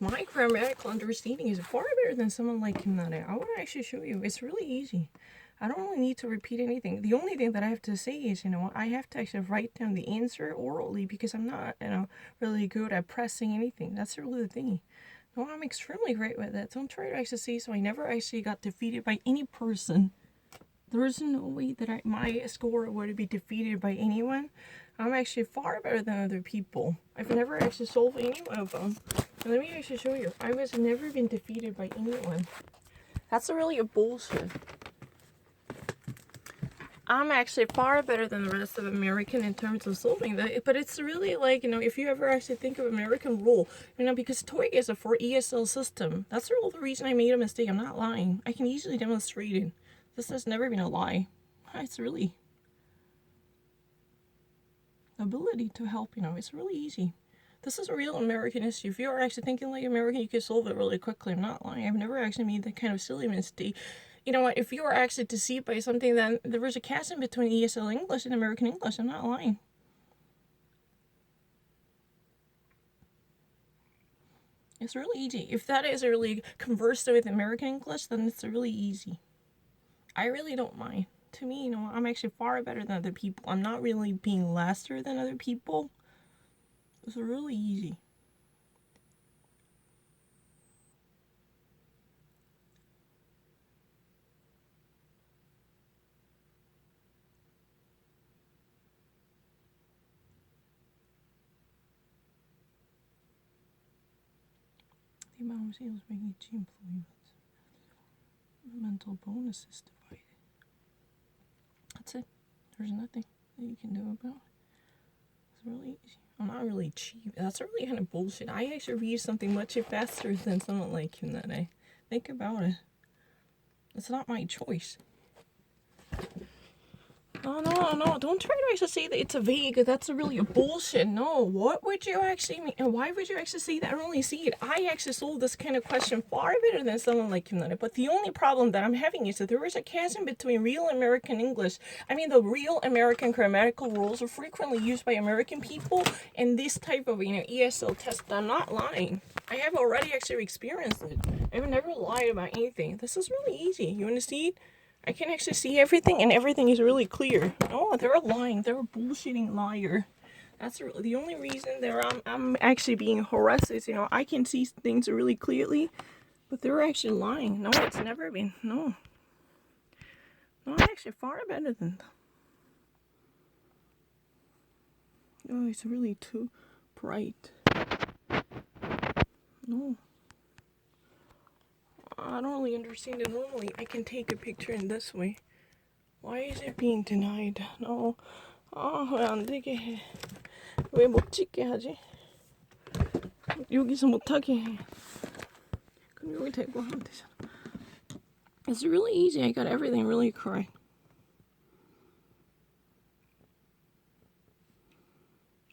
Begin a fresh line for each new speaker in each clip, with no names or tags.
My grammatical understanding is far better than someone like him that I want to actually show you. It's really easy. I don't really need to repeat anything. The only thing that I have to say is, I have to actually write down the answer orally because I'm not, really good at pressing anything. That's really the thing. No, I'm extremely great with that. Don't try to actually say so. I never actually got defeated by any person. There is no way that my score would be defeated by anyone. I'm actually far better than other people. I've never actually solved any one of them. And let me actually show you. I was never been defeated by anyone. That's really a bullshit. I'm actually far better than the rest of American in terms of solving that. But it's really like, if you ever actually think of American rule, because TOEIC is a for ESL system. That's the real reason I made a mistake. I'm not lying. I can easily demonstrate it. This has never been a lie. It's really ability to help, it's really easy. This is a real American issue. If you're actually thinking like American, you can solve it really quickly. I'm not lying. I've never actually made that kind of silly mistake. You know what? If you are actually deceived by something, then there was a chasm between ESL English and American English. I'm not lying. It's really easy. If that is really conversed with American English, then it's really easy. I really don't mind. To me, I'm actually far better than other people. I'm not really being lesser than other people. It's really easy. The amount of sales by each employee. Mental bonuses divided. That's it. There's nothing that you can do about it. It's really easy. I'm not really cheap. That's really kind of bullshit. I actually read something much faster than someone like him that I think about it. It's not my choice. No, don't try to actually say that it's a vague. That's really a bullshit. No, what would you actually mean? And why would you actually say that? I don't really see it. I actually solved this kind of question far better than someone like him. But the only problem that I'm having is that there is a chasm between real American English. I mean, the real American grammatical rules are frequently used by American people in this type of ESL test. I'm not lying. I have already actually experienced it. I've never lied about anything. This is really easy. You want to see it? I can actually see everything, and everything is really clear. Oh, they're lying. They're a bullshitting liar. That's the only reason that I'm actually being harassed is, I can see things really clearly, but they're actually lying. No, it's never been. No. No, I'm actually far better than them. Oh, it's really too bright. No. I don't really understand it. Normally, I can take a picture in this way. Why is it being denied? No. 왜 안 되게 해? 왜 못 찍게 하지? 여기서 못하게 해. 그럼 여기 대고 하면 되잖아. It's really easy. I got everything really correct.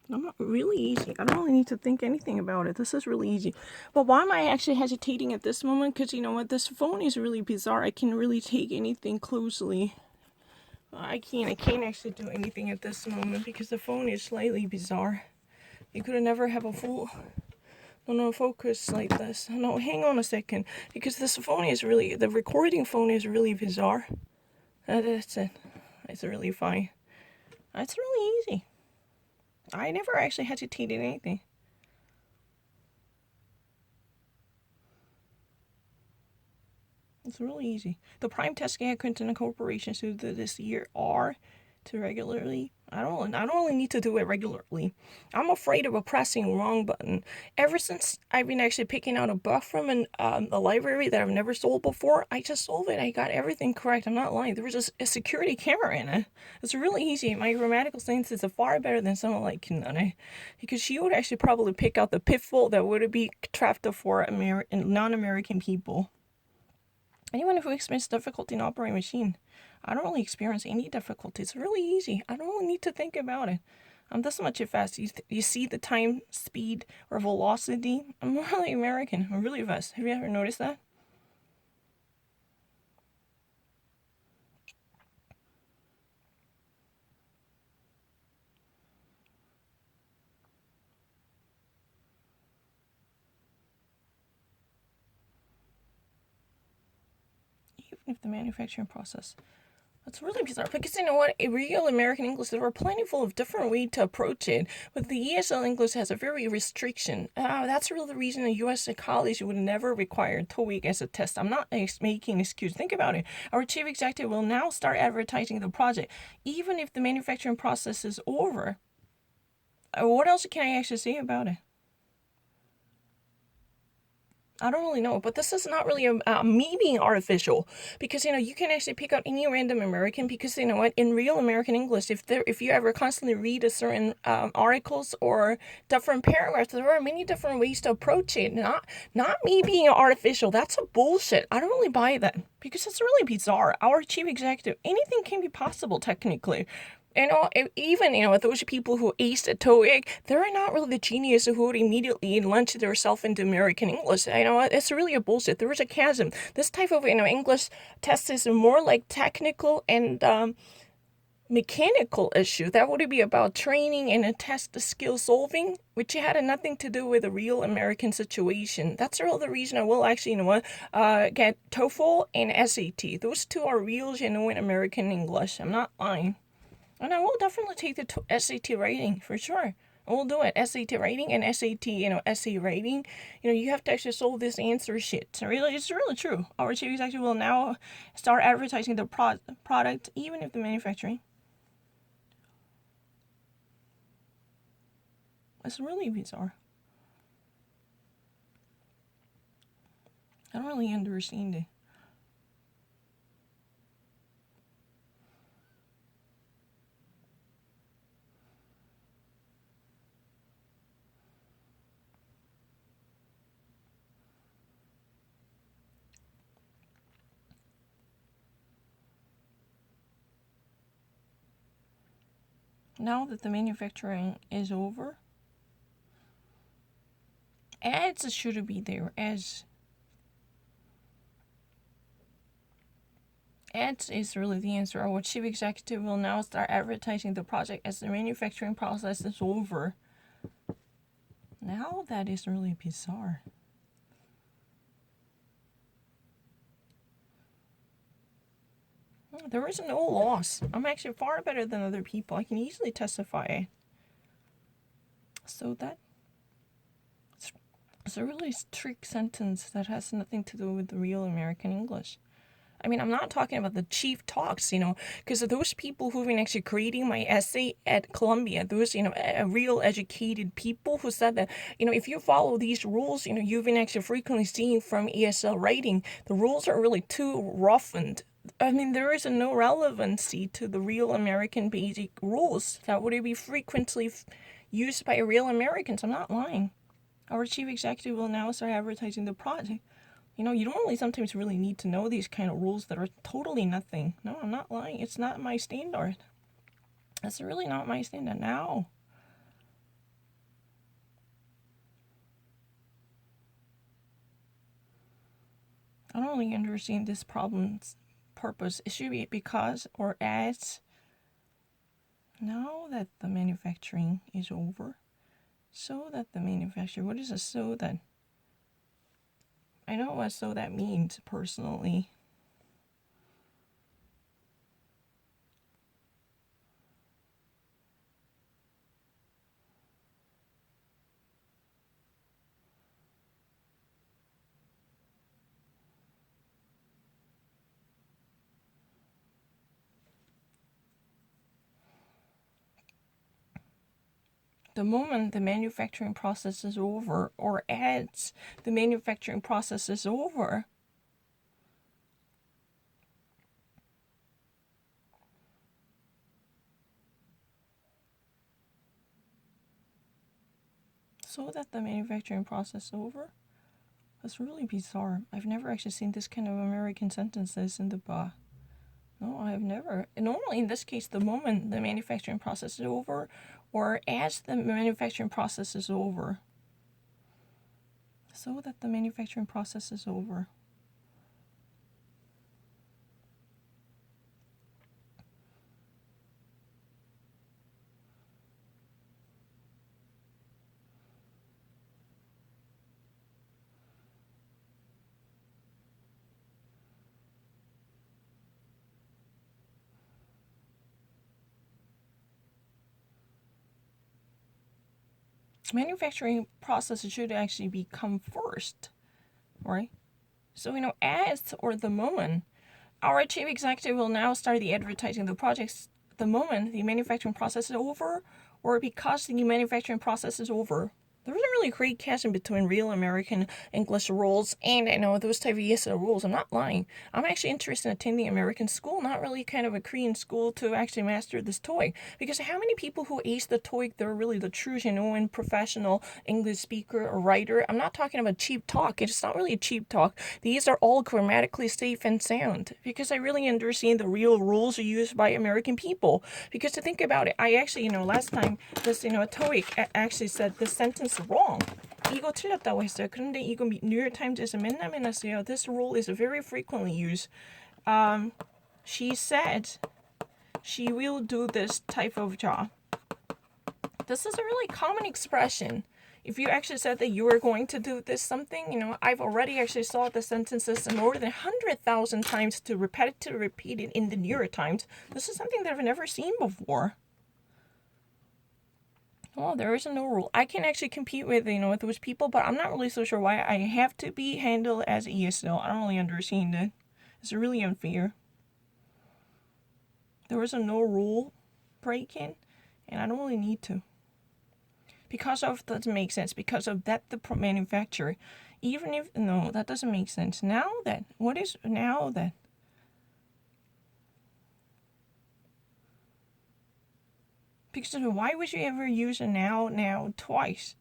I'm not really easy. I don't really need to think anything about it. This is really easy. But why am I actually hesitating at this moment? Because you know what? This phone is really bizarre. I can really take anything closely. I can't actually do anything at this moment because the phone is slightly bizarre. You could never have a full focus like this. No, hang on a second. Because this phone is really, the recording phone is really bizarre. That's it. It's really fine. It's really easy. I never actually hesitated anything. It's really easy. The prime testing at Quinton Corporation so that this year are to regularly. I don't really need to do it regularly. I'm afraid of pressing the wrong button. Ever since I've been actually picking out a book from a library that I've never sold before, I just sold it. I got everything correct. I'm not lying. There was a security camera in it. It's really easy. My grammatical sense is far better than someone like Kinane, because she would actually probably pick out the pitfall that would be trapped for non-American people. Anyone who experiences difficulty in operating a machine, I don't really experience any difficulty. It's really easy. I don't really need to think about it. I'm this much fast. You see the time, speed, or velocity? I'm really American. I'm really fast. Have you ever noticed that? if the manufacturing process. That's really bizarre because you know what? A real American English, there are plenty full of different ways to approach it, but the ESL English has a very restriction. That's really the reason a U.S. college would never require TOEIC as a test. I'm not making an excuse. Think about it. Our chief executive will now start advertising the project, even if the manufacturing process is over. What else can I actually say about it? I don't really know, but this is not really me being artificial because you can actually pick out any random American because you know what, in real American English, if you ever constantly read a certain articles or different paragraphs, there are many different ways to approach it. Not me being artificial. That's a bullshit. I don't really buy that because it's really bizarre. Our chief executive, anything can be possible technically. And even those people who aced at TOEIC, they're not really the genius who would immediately launch themselves into American English. It's really a bullshit. There is a chasm. This type of English test is more like technical and mechanical issue. That would be about training and a test skill solving, which had nothing to do with a real American situation. That's the other reason I will actually, get TOEFL and SAT. Those two are real, genuine American English. I'm not lying. And I will definitely take the SAT writing for sure. I will do it. SAT writing and SAT, essay writing. You have to actually solve this answer shit. So really, it's really true. Our chief executive will now start advertising the product, even if the manufacturing. It's really bizarre. I don't really understand it. Now that the manufacturing is over, ads should be there as ads is really the answer. Our chief executive will now start advertising the project as the manufacturing process is over. Now that is really bizarre. There is no loss. I'm actually far better than other people. I can easily testify. So that's a really strict sentence that has nothing to do with the real American English. I mean, I'm not talking about the chief talks, because those people who've been actually creating my essay at Columbia, those, real educated people who said that, if you follow these rules, you've been actually frequently seeing from ESL writing, the rules are really too roughened. I mean, there is no relevancy to the real American basic rules that would be frequently used by real Americans. I'm not lying. Our chief executive will now start advertising the project. You don't really sometimes really need to know these kind of rules that are totally nothing. No, I'm not lying. It's not my standard. That's really not my standard now. I don't really understand this problem's purpose. It should be because or as. Now that the manufacturing is over, so that the manufacturer. What is a so that? I know what so that means personally. The moment the manufacturing process is over, or as the manufacturing process is over, so that the manufacturing process is over. That's really bizarre. I've never actually seen this kind of American sentences in the bar. No, I have never. Normally, in this case, the moment the manufacturing process is over, or as the manufacturing process is over. So that the manufacturing process is over. manufacturing process should actually become first, right? So, as or the moment, our chief executive will now start the advertising of the projects the moment the manufacturing process is over, or because the manufacturing process is over. There isn't really a great chasm between real American English rules and those type of ESL rules. I'm not lying. I'm actually interested in attending American school, not really kind of a Korean school to actually master this TOEIC. Because how many people who ace the TOEIC, they're really the true genuine professional English speaker or writer? I'm not talking about cheap talk. It's not really a cheap talk. These are all grammatically safe and sound because I really understand the real rules used by American people. Because to think about it, I actually, last time this, TOEIC actually said this sentence wrong. 이거 틀렸다고 했어요. 그런데 이거 뉴욕타임즈에서 맨날 썼어요. This rule is very frequently used. She said she will do this type of job. This is a really common expression. If you actually said that you were going to do this something, I've already actually saw the sentences more than 100,000 times to repeat it in the New York Times. This is something that I've never seen before. Well, there is no rule. I can actually compete with, with those people, but I'm not really so sure why I have to be handled as ESL. I don't really understand it. It's really unfair. There is no rule breaking, and I don't really need to. Because of, doesn't make sense. Because of that, the manufacturer. Even if, no, that doesn't make sense. Now that, what is now that? Because why would you ever use a now twice?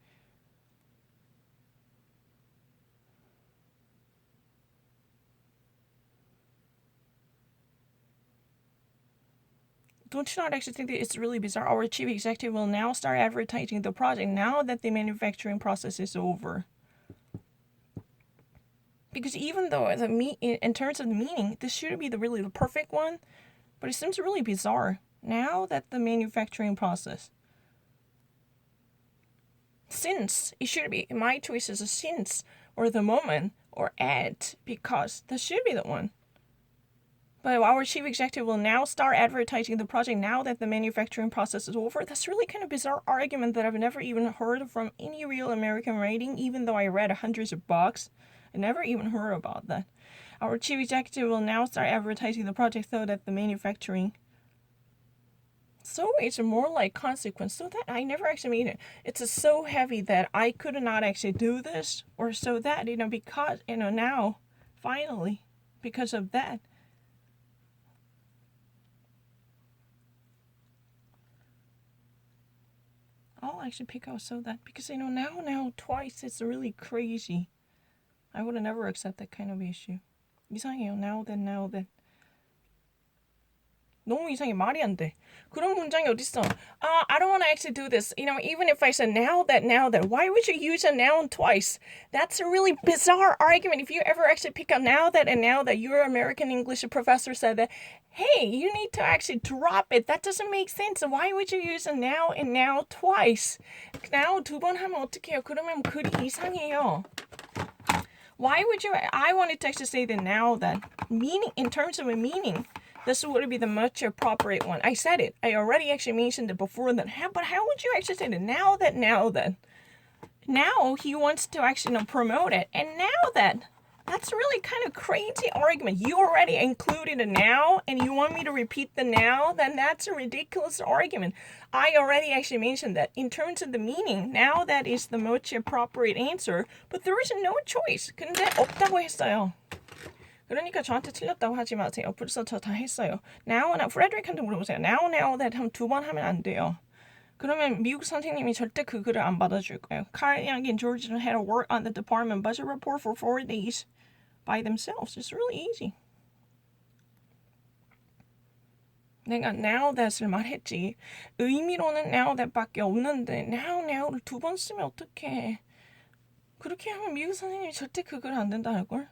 Don't you not actually think that it's really bizarre? Our chief executive will now start advertising the project now that the manufacturing process is over. Because even though in terms of the meaning, this should be really the perfect one, but it seems really bizarre. Now that the manufacturing process. Since, it should be, my choice is a since, or the moment, or at, because that should be the one. But our chief executive will now start advertising the project now that the manufacturing process is over. That's really kind of bizarre argument that I've never even heard from any real American writing, even though I read hundreds of books. I never even heard about that. Our chief executive will now start advertising the project so that the manufacturing. So it's more like consequence. So that I never actually made it. It's so heavy that I could not actually do this, or so that because now, finally, because of that. I'll actually pick out so that because now twice it's really crazy. I would have never accept that kind of issue. 이상해요. Now then. 너무 이상해. 말이 안 돼. 그런 문장이 어딨어? I don't want to actually do this. Even if I said now that, why would you use a noun twice? That's a really bizarre argument. If you ever actually pick up now that and now that your American English professor said that, hey, you need to actually drop it. That doesn't make sense. Why would you use a now and now twice? now 두 번 하면 어떡해요? 그러면 글이 이상해요. Why would you? I wanted to actually say the now that meaning in terms of a meaning. This would be the much appropriate one. I said it. I already actually mentioned it before that. But how would you actually say it? Now that. Now he wants to actually promote it. And now that. That's really kind of crazy argument. You already included a now and you want me to repeat the now? Then that's a ridiculous argument. I already actually mentioned that. In terms of the meaning, now that is the most appropriate answer. But there is no choice. 근데 없다고 했어요. 그러니까 저한테 틀렸다고 하지 마세요. 벌써 저 다 했어요. Now나 프레드릭한테 물어보세요. Now that 한 두 번 하면 안 돼요. 그러면 미국 선생님이 절대 그 글을 안 받아줄 거예요. Carl Young and George had to work on the department budget report for 4 days by themselves. It's really easy. 내가 now that을 말했지. 의미로는 now that밖에 없는데 now를 두 번 쓰면 어떡해. 그렇게 하면 미국 선생님이 절대 그 글 안 된다 할걸.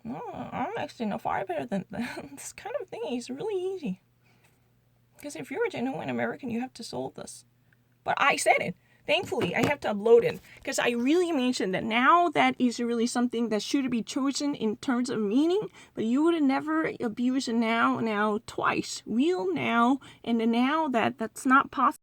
No, I'm actually far better than that. This kind of thing is really easy. Because if you're a genuine American, you have to solve this. But I said it. Thankfully, I have to upload it. Because I really mentioned that now that is really something that should be chosen in terms of meaning. But you would never abuse a now twice. Will now and the now that's not possible.